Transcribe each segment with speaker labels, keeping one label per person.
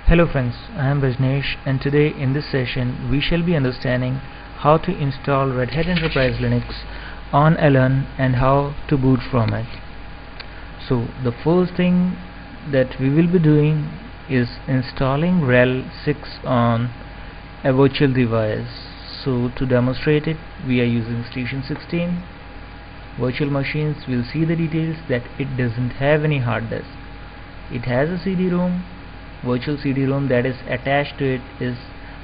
Speaker 1: Hello friends, I am Rajneesh, and today in this session we shall be understanding how to install Red Hat Enterprise Linux on LN and how to boot from it. So the first thing that we will be doing is installing RHEL 6 on a virtual device. So to demonstrate it, we are using Station 16 virtual machines. We'll see the details that it doesn't have any hard disk. It has a CD-ROM. Virtual CD-ROM that is attached to it is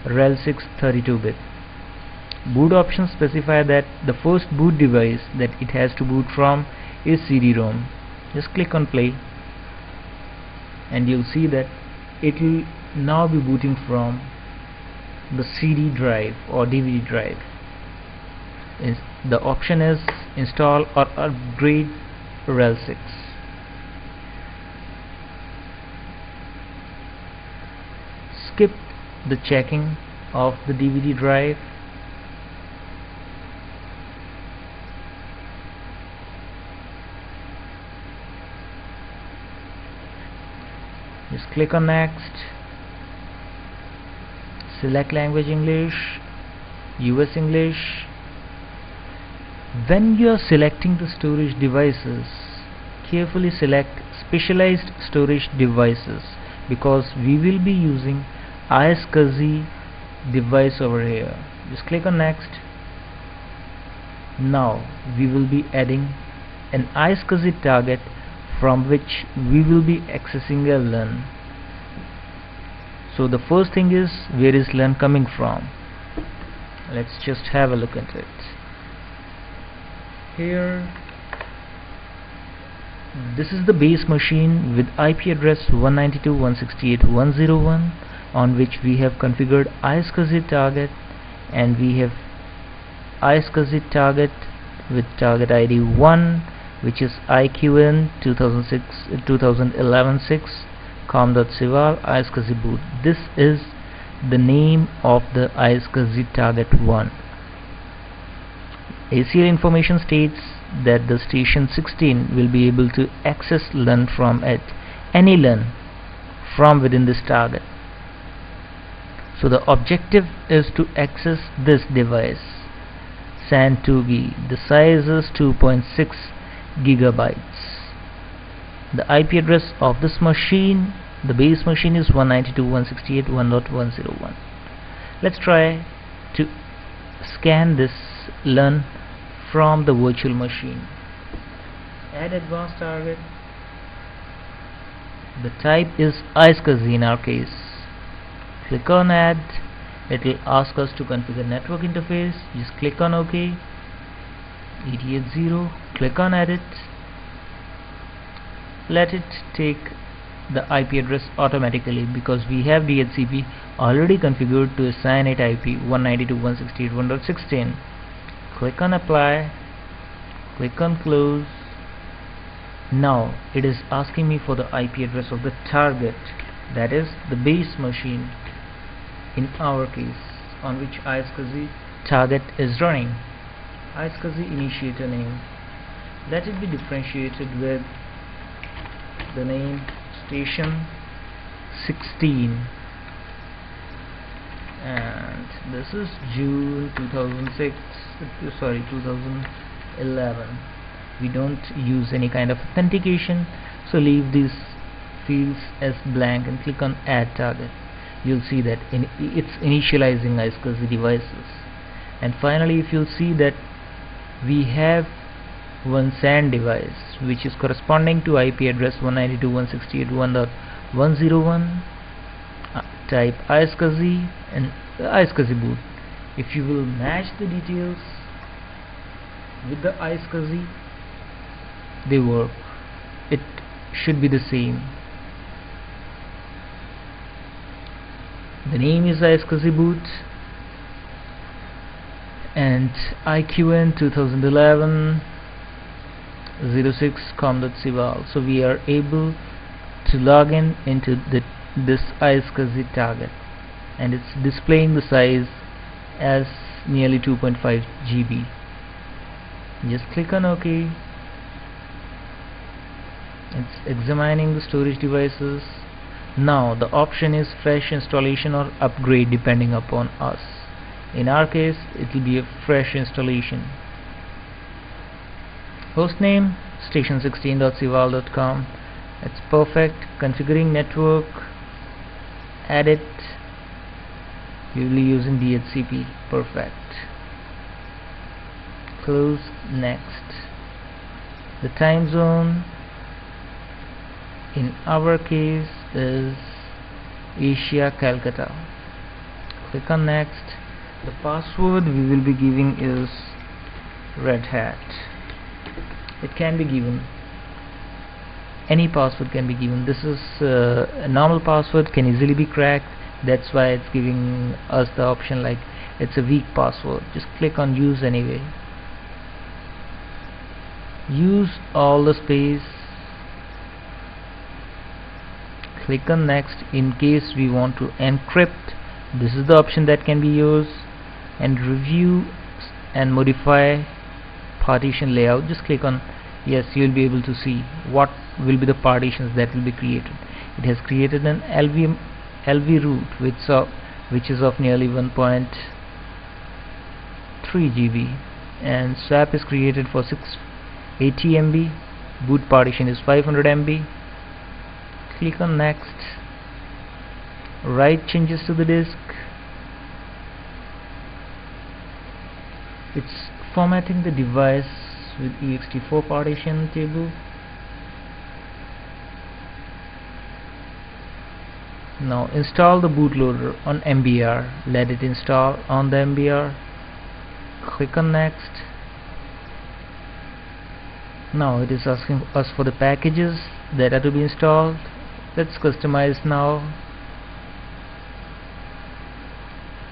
Speaker 1: RHEL 6 32-bit. Boot options specify that the first boot device that it has to boot from is CD-ROM. Just click on play and you'll see that it will now be booting from the CD drive or DVD drive. The option is install or upgrade RHEL 6. Skip the checking of the DVD drive. Just click on next. Select language English, US English. When you are selecting the storage devices, carefully select specialized storage devices because we will be using iSCSI device over here. Just click on next. Now we will be adding an iSCSI target from which we will be accessing a LAN. So the first thing is, where is LAN coming from? Let's just have a look at it. Here, this is the base machine with IP address 192.168.101 on which we have configured iSCSI target, and we have iSCSI target with target ID 1, which is IQN 2011-6 com.cval iSCSI boot. This is the name of the iSCSI target 1. ACL information states that the Station 16 will be able to access LAN from it, any LAN from within this target. So the objective is to access this device, SAN2B. The size is 2.6 gigabytes. The IP address of this machine, the base machine, is 192.168.1.101. Let's try to scan this LAN from the virtual machine. Add advanced target. The type is iSCSI in our case. Click on add. It will ask us to configure network interface. Just click on OK. 8080. Click on edit. Let it take the IP address automatically because we have DHCP already configured to assign it IP 192.168.1.16. Click on apply. Click on close. Now it is asking me for the IP address of the target, that is the base machine in our case, on which iSCSI target is running. iSCSI initiator name, let it be differentiated with the name Station 16, and this is June 2011. We don't use any kind of authentication, so leave these fields as blank and click on add target. You'll see that it's initializing iSCSI devices. And finally, if you'll see that we have one SAN device which is corresponding to IP address 192.168.1.101, type iSCSI and iSCSI boot. If you will match the details with the iSCSI, they work. It should be the same. The name is iSCSI boot and IQN 2011-06 com.cval. So we are able to log in into this iSCSI target, and it's displaying the size as nearly 2.5 GB. Just click on OK. It's examining the storage devices. Now the option is fresh installation or upgrade depending upon us. In our case it will be a fresh installation. Hostname station16.cval.com. It's perfect. Configuring network, edit, we will be using DHCP. Perfect. Close. Next. The time zone in our case is Asia, Calcutta. Click on next. The password we will be giving is Red Hat. It can be given, any password can be given. This is a normal password, can easily be cracked. That's why it's giving us the option like it's a weak password. Just click on use anyway. Use all the space. Click on next. In case we want to encrypt, this is the option that can be used. And review and modify partition layout. Just click on yes. You will be able to see what will be the partitions that will be created. It has created an LV root which is of nearly 1.3 GB, and swap is created for 680 MB. Boot partition is 500 MB. Click on next. Write changes to the disk. It's formatting the device with ext4 partition table. Now install the bootloader on MBR. Let it install on the MBR. Click on next. Now it is asking us for the packages that are to be installed. Let's customize now.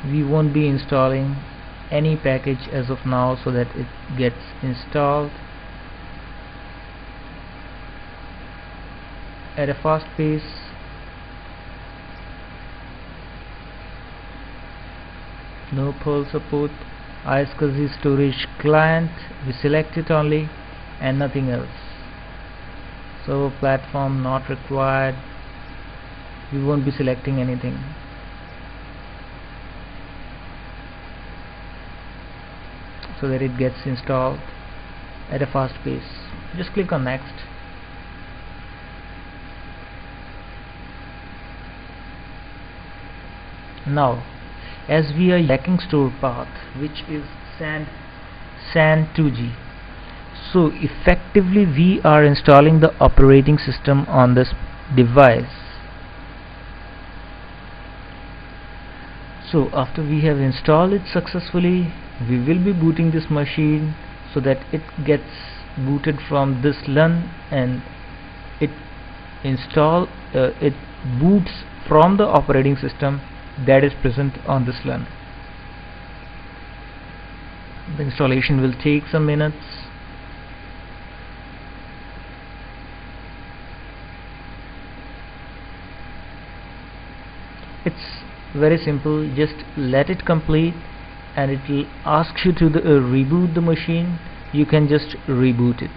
Speaker 1: We won't be installing any package as of now, so that it gets installed at a fast pace. No Perl support. iSCSI storage client, we select it only and nothing else. Server platform not required. We won't be selecting anything. So that it gets installed at a fast pace. Just click on next. Now as we are lacking store path, which is SAN2G, so effectively we are installing the operating system on this device. So after we have installed it successfully, we will be booting this machine so that it gets booted from this LUN, and it boots from the operating system that is present on this LUN. The installation will take some minutes. It's very simple. Just let it complete and it will ask you to reboot the machine. You can just reboot it.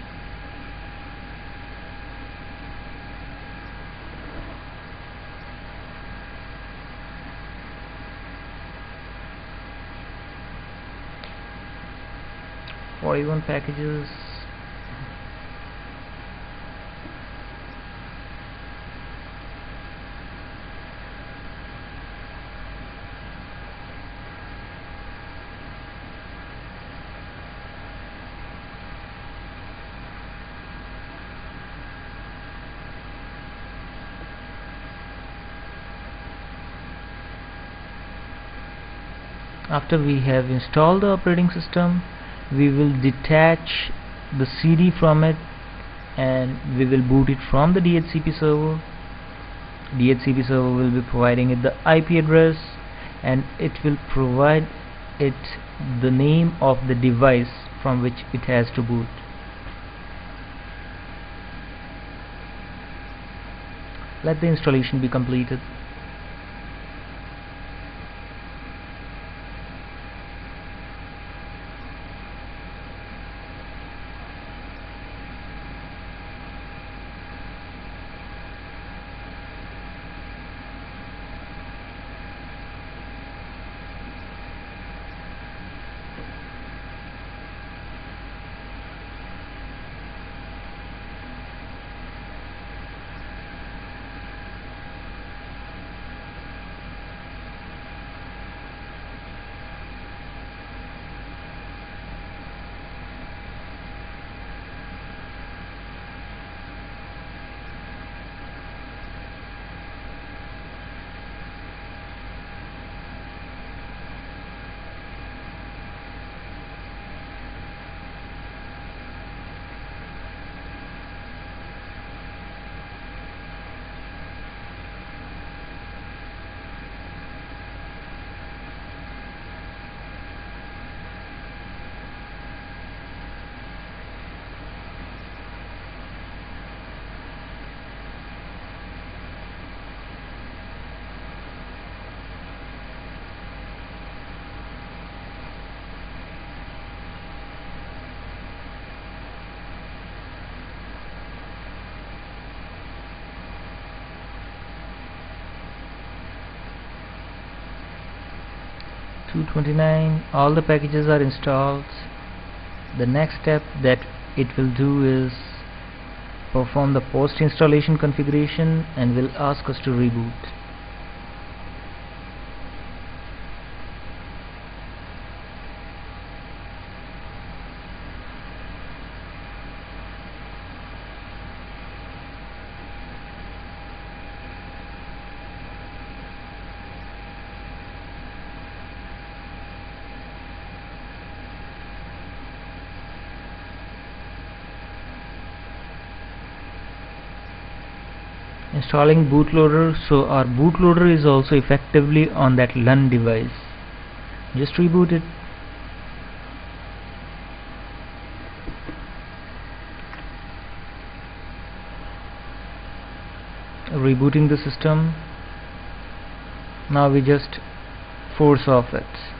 Speaker 1: Forty-one packages. After we have installed the operating system, we will detach the CD from it and we will boot it from the DHCP server. DHCP server will be providing it the IP address, and it will provide it the name of the device from which it has to boot. Let the installation be completed. 229. All the packages are installed. The next step that it will do is perform the post installation configuration and will ask us to reboot. Installing bootloader, so our bootloader is also effectively on that LUN device. Just reboot it. Rebooting the system. Now we just force off it.